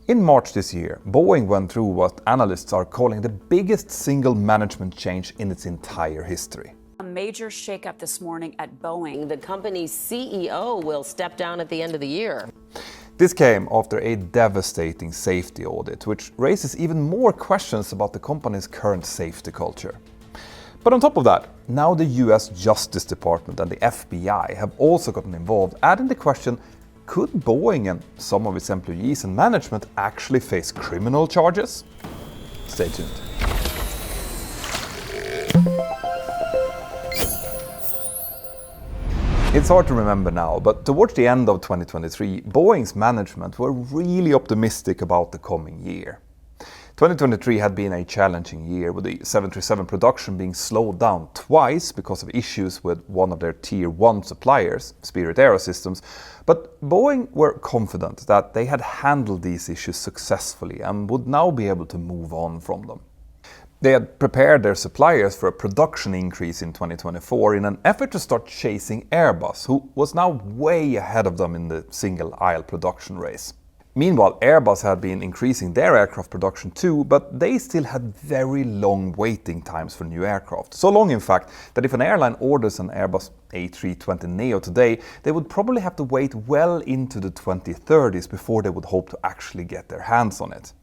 In March this year, Boeing went through what analysts are calling the biggest single management change in its entire history. A major shakeup this morning at Boeing. The company's CEO will step down at the end of the year. This came after a devastating safety audit, which raises even more questions about the company's current safety culture. But on top of that, now the US Justice Department and the FBI have also gotten involved, adding the question, could Boeing and some of its employees and management actually face criminal charges? Stay tuned. It's hard to remember now, but towards the end of 2023, Boeing's management were really optimistic about the coming year. 2023 had been a challenging year, with the 737 production being slowed down twice because of issues with one of their Tier 1 suppliers, Spirit AeroSystems, but Boeing were confident that they had handled these issues successfully and would now be able to move on from them. They had prepared their suppliers for a production increase in 2024 in an effort to start chasing Airbus, who was now way ahead of them in the single-aisle production race. Meanwhile, Airbus had been increasing their aircraft production too, but they still had very long waiting times for new aircraft. So long, in fact, that if an airline orders an Airbus A320neo today, they would probably have to wait well into the 2030s before they would hope to actually get their hands on it.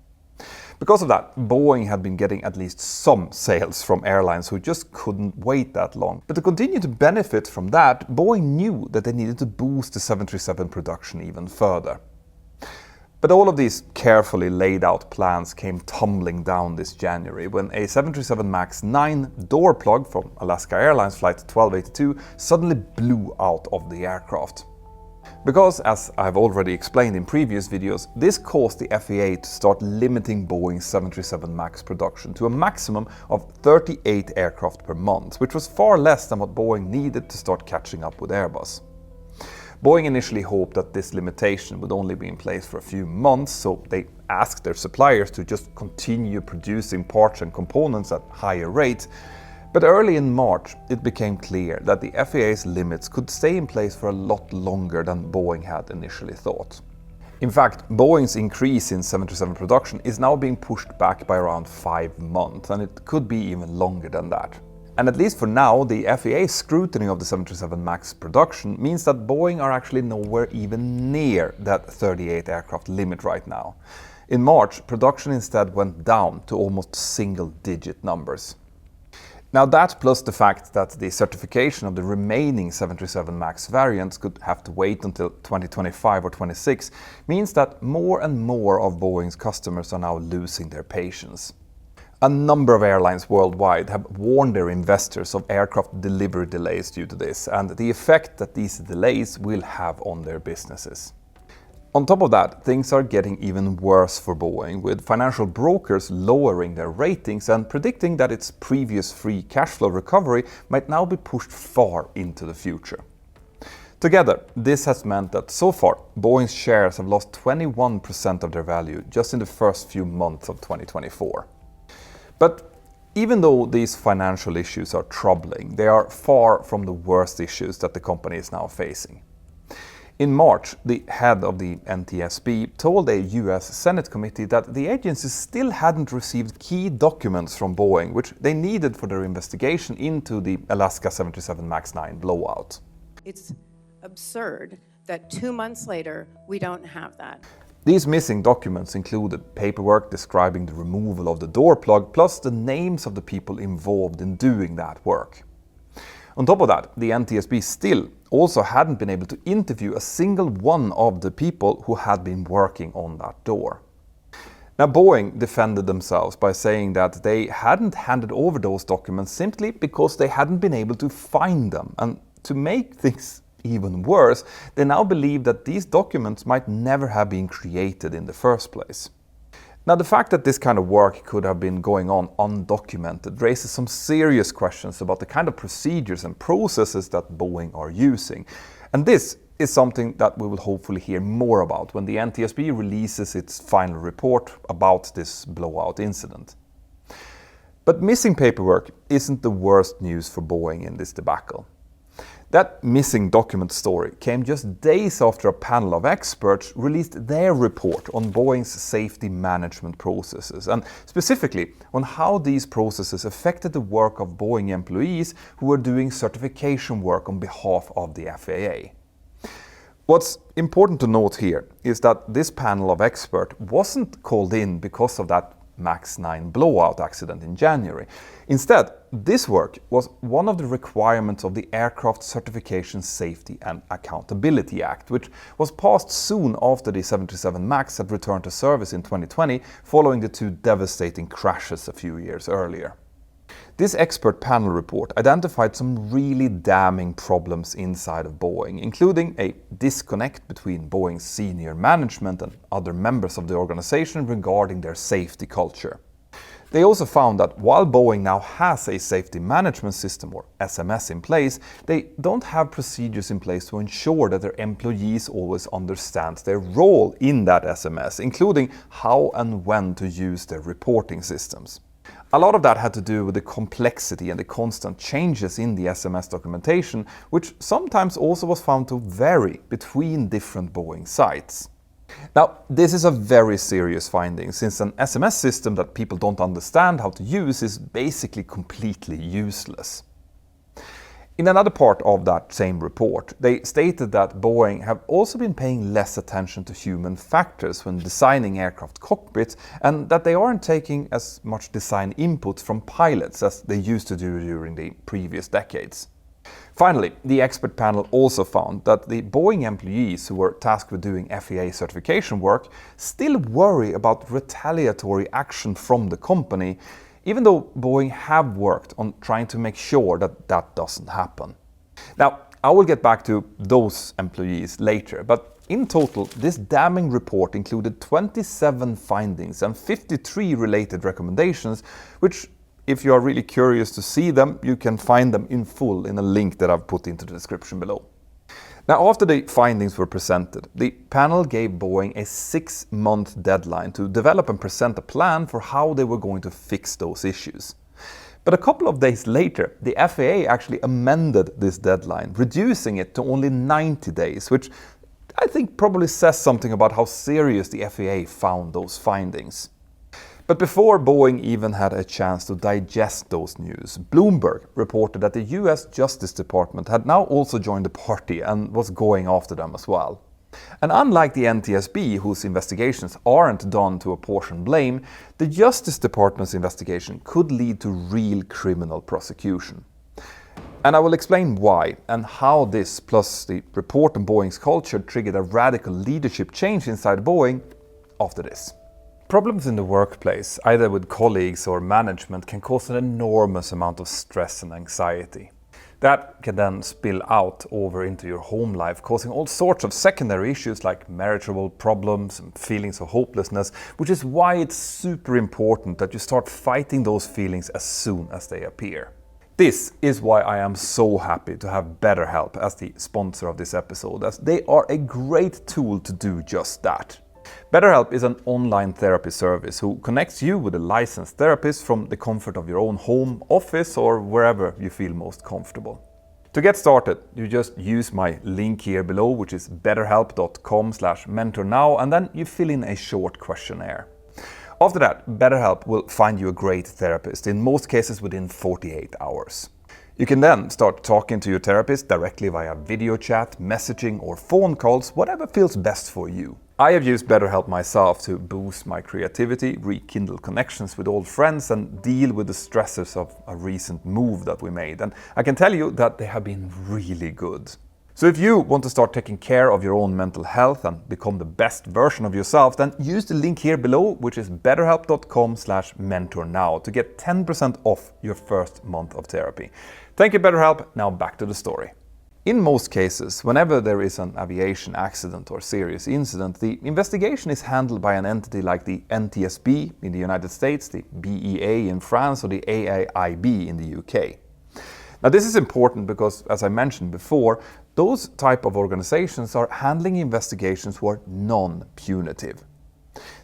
Because of that, Boeing had been getting at least some sales from airlines who just couldn't wait that long. But to continue to benefit from that, Boeing knew that they needed to boost the 737 production even further. But all of these carefully laid out plans came tumbling down this January when a 737 MAX 9 door plug from Alaska Airlines Flight 1282 suddenly blew out of the aircraft. Because, as I've already explained in previous videos, this caused the FAA to start limiting Boeing's 737 MAX production to a maximum of 38 aircraft per month, which was far less than what Boeing needed to start catching up with Airbus. Boeing initially hoped that this limitation would only be in place for a few months, so they asked their suppliers to just continue producing parts and components at higher rates. But early in March, it became clear that the FAA's limits could stay in place for a lot longer than Boeing had initially thought. In fact, Boeing's increase in 737 production is now being pushed back by around 5 months, and it could be even longer than that. And at least for now, the FAA's scrutiny of the 737 MAX production means that Boeing are actually nowhere even near that 38 aircraft limit right now. In March, production instead went down to almost single-digit numbers. Now that, plus the fact that the certification of the remaining 737 MAX variants could have to wait until 2025 or 26, means that more and more of Boeing's customers are now losing their patience. A number of airlines worldwide have warned their investors of aircraft delivery delays due to this, and the effect that these delays will have on their businesses. On top of that, things are getting even worse for Boeing, with financial brokers lowering their ratings and predicting that its previous free cash flow recovery might now be pushed far into the future. Together, this has meant that so far, Boeing's shares have lost 21% of their value just in the first few months of 2024. But even though these financial issues are troubling, they are far from the worst issues that the company is now facing. In March, the head of the NTSB told a US Senate committee that the agency still hadn't received key documents from Boeing, which they needed for their investigation into the Alaska 737 MAX 9 blowout. It's absurd that 2 months later, we don't have that. These missing documents included paperwork describing the removal of the door plug, plus the names of the people involved in doing that work. On top of that, the NTSB still also hadn't been able to interview a single one of the people who had been working on that door. Now, Boeing defended themselves by saying that they hadn't handed over those documents simply because they hadn't been able to find them, and to make things even worse, they now believe that these documents might never have been created in the first place. Now, the fact that this kind of work could have been going on undocumented raises some serious questions about the kind of procedures and processes that Boeing are using. And this is something that we will hopefully hear more about when the NTSB releases its final report about this blowout incident. But missing paperwork isn't the worst news for Boeing in this debacle. That missing document story came just days after a panel of experts released their report on Boeing's safety management processes, and specifically on how these processes affected the work of Boeing employees who were doing certification work on behalf of the FAA. What's important to note here is that this panel of experts wasn't called in because of that MAX 9 blowout accident in January. Instead, this work was one of the requirements of the Aircraft Certification Safety and Accountability Act, which was passed soon after the 737 MAX had returned to service in 2020 following the two devastating crashes a few years earlier. This expert panel report identified some really damning problems inside of Boeing, including a disconnect between Boeing's senior management and other members of the organization regarding their safety culture. They also found that while Boeing now has a safety management system, or SMS, in place, they don't have procedures in place to ensure that their employees always understand their role in that SMS, including how and when to use their reporting systems. A lot of that had to do with the complexity and the constant changes in the SMS documentation, which sometimes also was found to vary between different Boeing sites. Now, this is a very serious finding, since an SMS system that people don't understand how to use is basically completely useless. In another part of that same report, they stated that Boeing have also been paying less attention to human factors when designing aircraft cockpits, and that they aren't taking as much design input from pilots as they used to do during the previous decades. Finally, the expert panel also found that the Boeing employees who were tasked with doing FAA certification work still worry about retaliatory action from the company, even though Boeing have worked on trying to make sure that that doesn't happen. Now, I will get back to those employees later, but in total, this damning report included 27 findings and 53 related recommendations, which, if you are really curious to see them, you can find them in full in a link that I've put into the description below. Now, after the findings were presented, the panel gave Boeing a 6-month deadline to develop and present a plan for how they were going to fix those issues. But a couple of days later, the FAA actually amended this deadline, reducing it to only 90 days, which I think probably says something about how serious the FAA found those findings. But before Boeing even had a chance to digest those news, Bloomberg reported that the US Justice Department had now also joined the party and was going after them as well. And unlike the NTSB, whose investigations aren't done to apportion blame, the Justice Department's investigation could lead to real criminal prosecution. And I will explain why and how this, plus the report on Boeing's culture, triggered a radical leadership change inside Boeing after this. Problems in the workplace, either with colleagues or management, can cause an enormous amount of stress and anxiety. That can then spill out over into your home life, causing all sorts of secondary issues like marital problems and feelings of hopelessness, which is why it's super important that you start fighting those feelings as soon as they appear. This is why I am so happy to have BetterHelp as the sponsor of this episode, as they are a great tool to do just that. BetterHelp is an online therapy service who connects you with a licensed therapist from the comfort of your own home, office, or wherever you feel most comfortable. To get started, you just use my link here below, which is betterhelp.com/mentornow, and then you fill in a short questionnaire. After that, BetterHelp will find you a great therapist, in most cases within 48 hours. You can then start talking to your therapist directly via video chat, messaging, or phone calls, whatever feels best for you. I have used BetterHelp myself to boost my creativity, rekindle connections with old friends, and deal with the stressors of a recent move that we made. And I can tell you that they have been really good. So if you want to start taking care of your own mental health and become the best version of yourself, then use the link here below, which is betterhelp.com/mentornow, to get 10% off your first month of therapy. Thank you, BetterHelp. Now back to the story. In most cases, whenever there is an aviation accident or serious incident, the investigation is handled by an entity like the NTSB in the United States, the BEA in France, or the AIIB in the UK. Now, this is important because, as I mentioned before, those type of organizations are handling investigations who are non-punitive.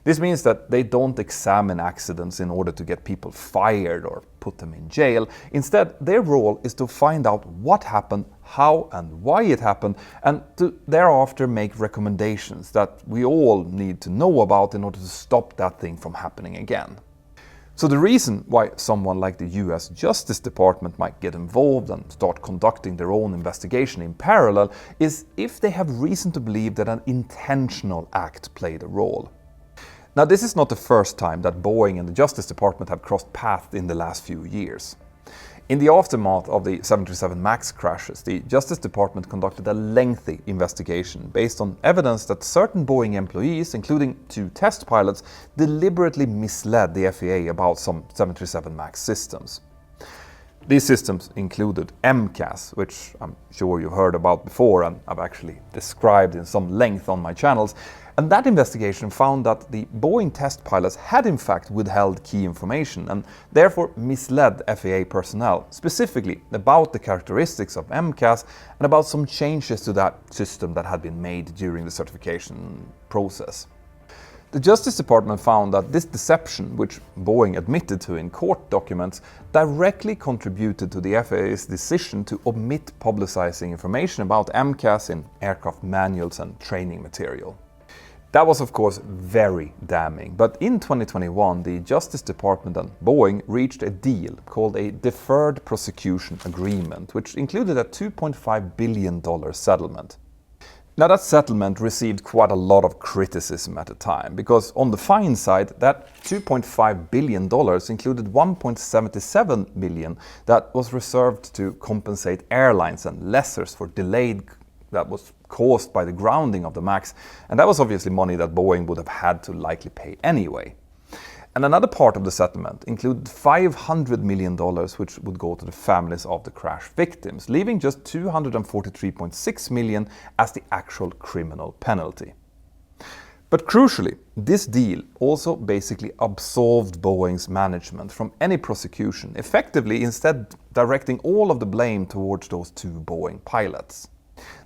This means that they don't examine accidents in order to get people fired or put them in jail. Instead, their role is to find out what happened, how and why it happened, and to thereafter make recommendations that we all need to know about in order to stop that thing from happening again. So the reason why someone like the US Justice Department might get involved and start conducting their own investigation in parallel is if they have reason to believe that an intentional act played a role. Now, this is not the first time that Boeing and the Justice Department have crossed paths in the last few years. In the aftermath of the 737 MAX crashes, the Justice Department conducted a lengthy investigation based on evidence that certain Boeing employees, including 2 test pilots, deliberately misled the FAA about some 737 MAX systems. These systems included MCAS, which I'm sure you've heard about before and I've actually described in some length on my channels. And that investigation found that the Boeing test pilots had in fact withheld key information and therefore misled FAA personnel, specifically about the characteristics of MCAS and about some changes to that system that had been made during the certification process. The Justice Department found that this deception, which Boeing admitted to in court documents, directly contributed to the FAA's decision to omit publicizing information about MCAS in aircraft manuals and training material. That was of course very damning, but in 2021 the Justice Department and Boeing reached a deal called a Deferred Prosecution Agreement, which included a $2.5 billion settlement. Now, that settlement received quite a lot of criticism at the time, because on the fine side, that $2.5 billion included $1.77 billion that was reserved to compensate airlines and lessors for delayed that was caused by the grounding of the MAX, and that was obviously money that Boeing would have had to likely pay anyway. And another part of the settlement included $500 million, which would go to the families of the crash victims, leaving just $243.6 million as the actual criminal penalty. But crucially, this deal also basically absolved Boeing's management from any prosecution, effectively instead directing all of the blame towards those 2 Boeing pilots.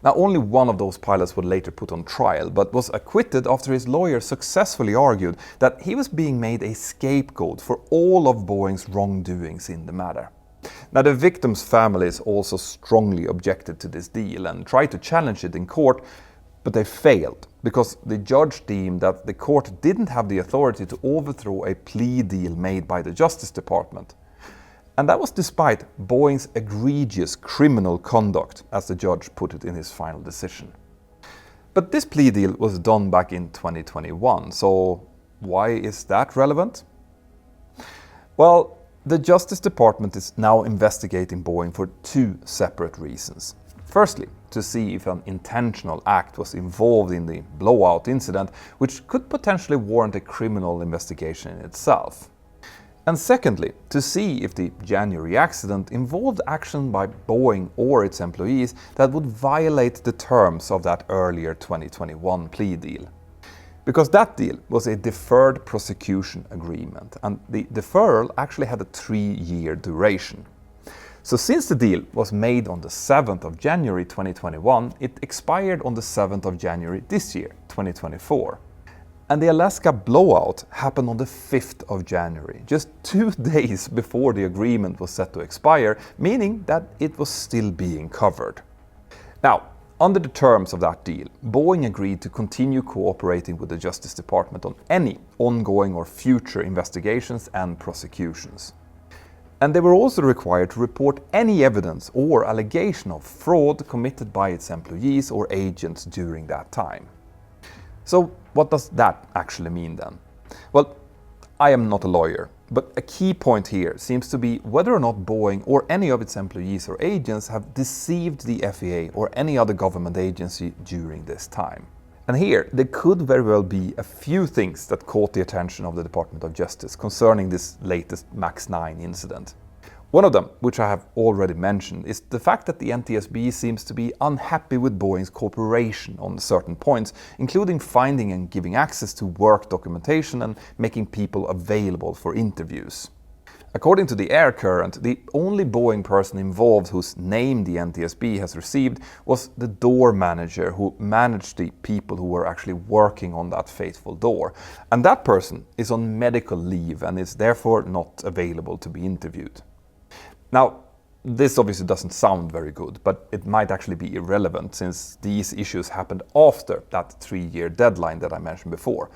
Now, only one of those pilots was later put on trial, but was acquitted after his lawyer successfully argued that he was being made a scapegoat for all of Boeing's wrongdoings in the matter. Now, the victims' families also strongly objected to this deal and tried to challenge it in court, but they failed because the judge deemed that the court didn't have the authority to overthrow a plea deal made by the Justice Department. And that was despite Boeing's egregious criminal conduct, as the judge put it in his final decision. But this plea deal was done back in 2021, so why is that relevant? Well, the Justice Department is now investigating Boeing for 2 separate reasons. Firstly, to see if an intentional act was involved in the blowout incident, which could potentially warrant a criminal investigation in itself. And secondly, to see if the January accident involved action by Boeing or its employees that would violate the terms of that earlier 2021 plea deal. Because that deal was a deferred prosecution agreement, and the deferral actually had a 3-year duration. So since the deal was made on the 7th of January 2021, it expired on the 7th of January this year, 2024. And the Alaska blowout happened on the 5th of January, just 2 days before the agreement was set to expire, meaning that it was still being covered. Now, under the terms of that deal, Boeing agreed to continue cooperating with the Justice Department on any ongoing or future investigations and prosecutions. And they were also required to report any evidence or allegation of fraud committed by its employees or agents during that time. So what does that actually mean then? Well, I am not a lawyer, but a key point here seems to be whether or not Boeing or any of its employees or agents have deceived the FAA or any other government agency during this time. And here, there could very well be a few things that caught the attention of the Department of Justice concerning this latest MAX 9 incident. One of them, which I have already mentioned, is the fact that the NTSB seems to be unhappy with Boeing's cooperation on certain points, including finding and giving access to work documentation and making people available for interviews. According to the air current, the only Boeing person involved whose name the NTSB has received was the door manager who managed the people who were actually working on that fateful door. And that person is on medical leave and is therefore not available to be interviewed. Now, this obviously doesn't sound very good, but it might actually be irrelevant since these issues happened after that 3-year deadline that I mentioned before.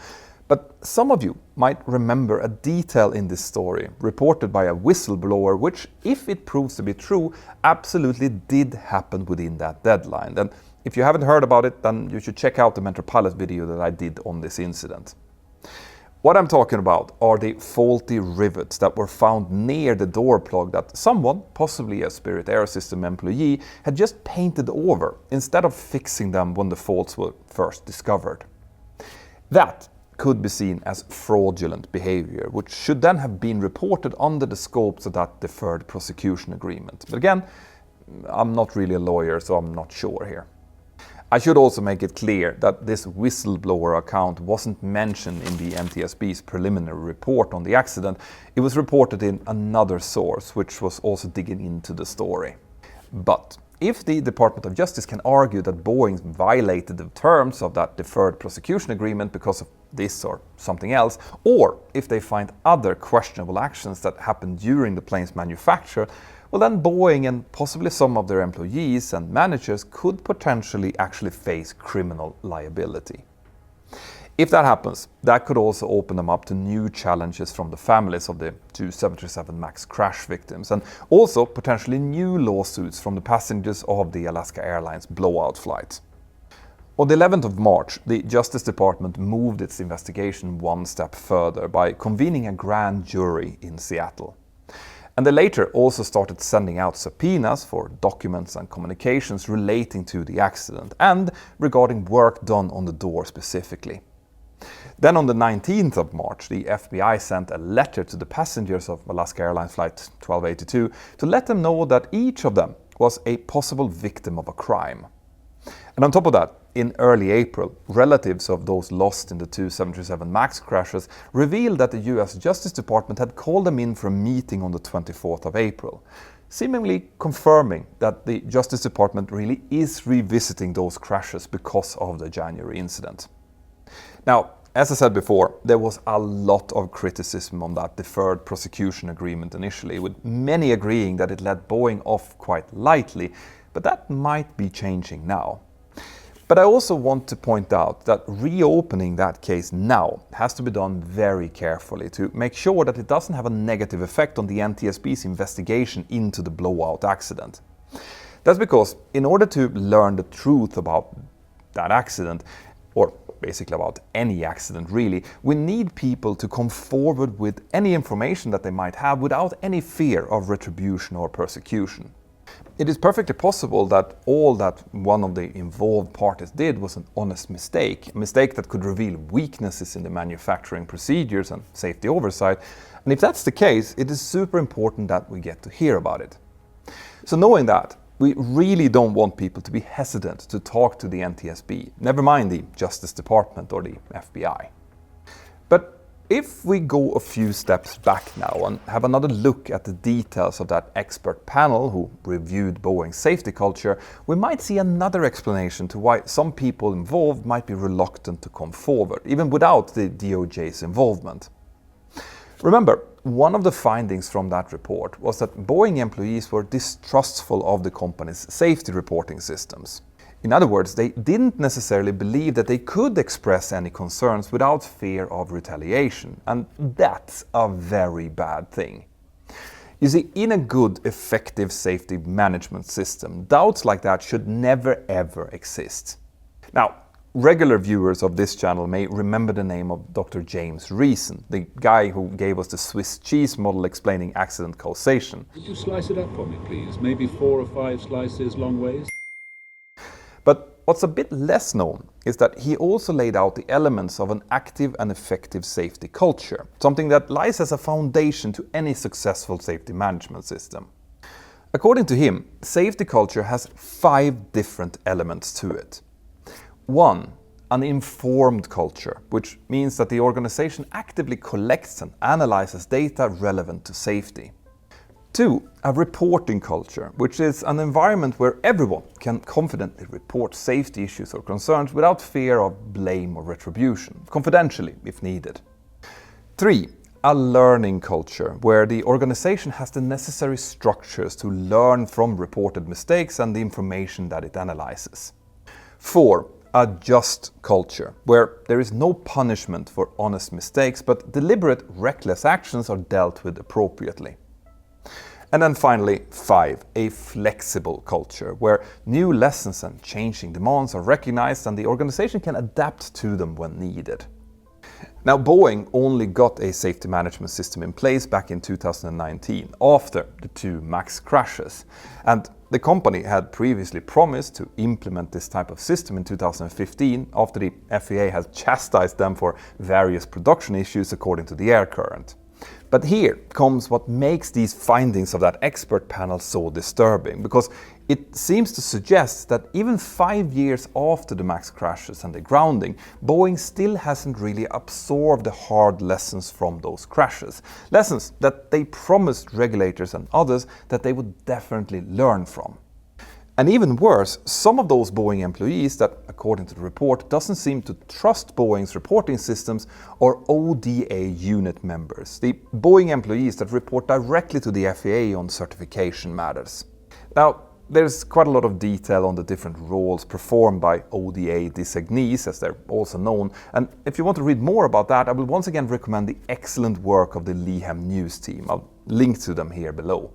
But some of you might remember a detail in this story reported by a whistleblower which, if it proves to be true, absolutely did happen within that deadline. And if you haven't heard about it, then you should check out the Mentour pilot video that I did on this incident. What I'm talking about are the faulty rivets that were found near the door plug that someone, possibly a Spirit Air System employee, had just painted over instead of fixing them when the faults were first discovered. That could be seen as fraudulent behavior, which should then have been reported under the scopes of that deferred prosecution agreement. But again, I'm not really a lawyer, so I'm not sure here. I should also make it clear that this whistleblower account wasn't mentioned in the NTSB's preliminary report on the accident. It was reported in another source, which was also digging into the story. But if the Department of Justice can argue that Boeing violated the terms of that deferred prosecution agreement because of this or something else, or if they find other questionable actions that happened during the plane's manufacture, well then Boeing and possibly some of their employees and managers could potentially actually face criminal liability. If that happens, that could also open them up to new challenges from the families of the two 737 MAX crash victims, and also potentially new lawsuits from the passengers of the Alaska Airlines blowout flight. On the 11th of March, the Justice Department moved its investigation one step further by convening a grand jury in Seattle. And they later also started sending out subpoenas for documents and communications relating to the accident and regarding work done on the door specifically. Then on the 19th of March, the FBI sent a letter to the passengers of Alaska Airlines Flight 1282 to let them know that each of them was a possible victim of a crime. And on top of that, in early April, relatives of those lost in the two 737 MAX crashes revealed that the US Justice Department had called them in for a meeting on the 24th of April, seemingly confirming that the Justice Department really is revisiting those crashes because of the January incident. Now, as I said before, there was a lot of criticism on that deferred prosecution agreement initially, with many agreeing that it let Boeing off quite lightly, but that might be changing now. But I also want to point out that reopening that case now has to be done very carefully to make sure that it doesn't have a negative effect on the NTSB's investigation into the blowout accident. That's because in order to learn the truth about that accident, or basically about any accident really, we need people to come forward with any information that they might have without any fear of retribution or persecution. It is perfectly possible that all that one of the involved parties did was an honest mistake, a mistake that could reveal weaknesses in the manufacturing procedures and safety oversight. And if that's the case, it is super important that we get to hear about it. So knowing that, we really don't want people to be hesitant to talk to the NTSB, never mind the Justice Department or the FBI. But if we go a few steps back now and have another look at the details of that expert panel who reviewed Boeing's safety culture, we might see another explanation to why some people involved might be reluctant to come forward, even without the DOJ's involvement. Remember, one of the findings from that report was that Boeing employees were distrustful of the company's safety reporting systems. In other words, they didn't necessarily believe that they could express any concerns without fear of retaliation, and that's a very bad thing. You see, in a good, effective safety management system, doubts like that should never ever exist. Now, regular viewers of this channel may remember the name of Dr. James Reason, the guy who gave us the Swiss cheese model explaining accident causation. Could you slice it up for me, please? Maybe 4 or 5 slices long ways? But what's a bit less known is that he also laid out the elements of an active and effective safety culture, something that lies as a foundation to any successful safety management system. According to him, safety culture has 5 different elements to it. 1. an informed culture, which means that the organization actively collects and analyzes data relevant to safety. 2, a reporting culture, which is an environment where everyone can confidently report safety issues or concerns without fear of blame or retribution, confidentially if needed. 3, a learning culture, where the organization has the necessary structures to learn from reported mistakes and the information that it analyzes. 4, a just culture, where there is no punishment for honest mistakes, but deliberate, reckless actions are dealt with appropriately. And then finally, 5, a flexible culture, where new lessons and changing demands are recognized and the organization can adapt to them when needed. Now, Boeing only got a safety management system in place back in 2019, after the 2 MAX crashes. And the company had previously promised to implement this type of system in 2015, after the FAA had chastised them for various production issues according to the air current. But here comes what makes these findings of that expert panel so disturbing, because it seems to suggest that even 5 years after the MAX crashes and the grounding, Boeing still hasn't really absorbed the hard lessons from those crashes. Lessons that they promised regulators and others that they would definitely learn from. And even worse, some of those Boeing employees that, according to the report, doesn't seem to trust Boeing's reporting systems are ODA unit members, the Boeing employees that report directly to the FAA on certification matters. Now, there's quite a lot of detail on the different roles performed by ODA designees, as they're also known, and if you want to read more about that, I will once again recommend the excellent work of the Leeham News team. I'll link to them here below.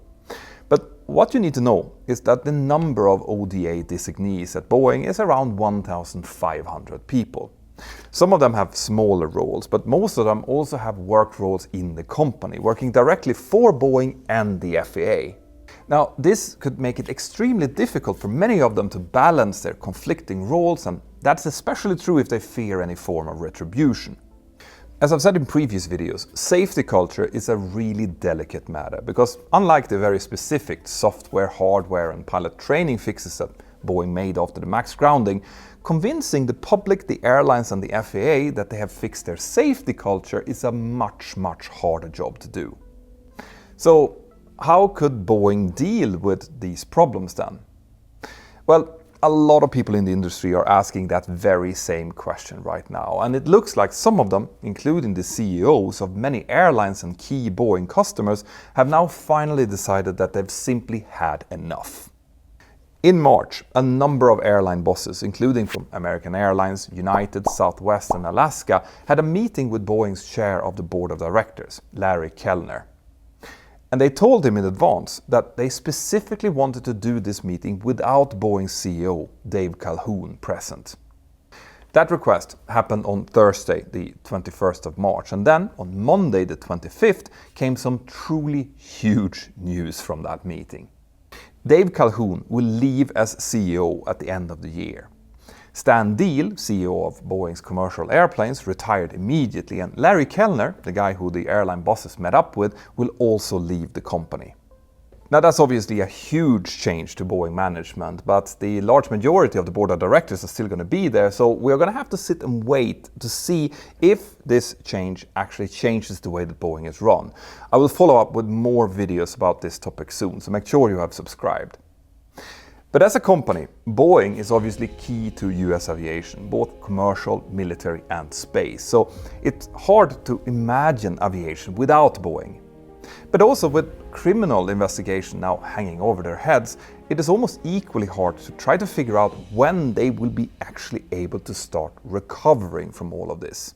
But what you need to know is that the number of ODA designees at Boeing is around 1,500 people. Some of them have smaller roles, but most of them also have work roles in the company, working directly for Boeing and the FAA. Now, this could make it extremely difficult for many of them to balance their conflicting roles, and that's especially true if they fear any form of retribution. As I've said in previous videos, safety culture is a really delicate matter, because unlike the very specific software, hardware and pilot training fixes that Boeing made after the MAX grounding, convincing the public, the airlines and the FAA that they have fixed their safety culture is a much harder job to do. So how could Boeing deal with these problems then? Well, a lot of people in the industry are asking that very same question right now, and it looks like some of them, including the CEOs of many airlines and key Boeing customers, have now finally decided that they've simply had enough. In March, a number of airline bosses, including from American Airlines, United, Southwest and Alaska, had a meeting with Boeing's chair of the board of directors, Larry Kellner. And they told him in advance that they specifically wanted to do this meeting without Boeing's CEO, Dave Calhoun, present. That request happened on Thursday, the 21st of March, and then on Monday, the 25th, came some truly huge news from that meeting. Dave Calhoun will leave as CEO at the end of the year. Stan Deal, CEO of Boeing's commercial airplanes, retired immediately, and Larry Kellner, the guy who the airline bosses met up with, will also leave the company. Now, that's obviously a huge change to Boeing management, but the large majority of the board of directors are still going to be there, so we're going to have to sit and wait to see if this change actually changes the way that Boeing is run. I will follow up with more videos about this topic soon, so make sure you have subscribed. But as a company, Boeing is obviously key to US aviation, both commercial, military and space. So it's hard to imagine aviation without Boeing. But also with criminal investigation now hanging over their heads, it is almost equally hard to try to figure out when they will be actually able to start recovering from all of this.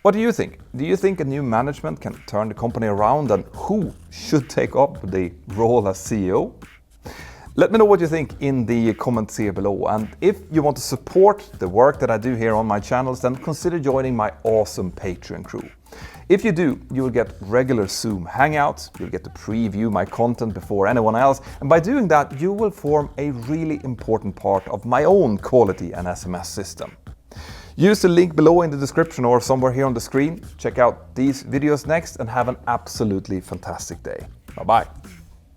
What do you think? Do you think a new management can turn the company around, and who should take up the role as CEO? Let me know what you think in the comments here below, and if you want to support the work that I do here on my channels, then consider joining my awesome Patreon crew. If you do, you will get regular Zoom hangouts, you'll get to preview my content before anyone else, and by doing that you will form a really important part of my own quality and SMS system. Use the link below in the description or somewhere here on the screen. Check out these videos next and have an absolutely fantastic day. Bye bye.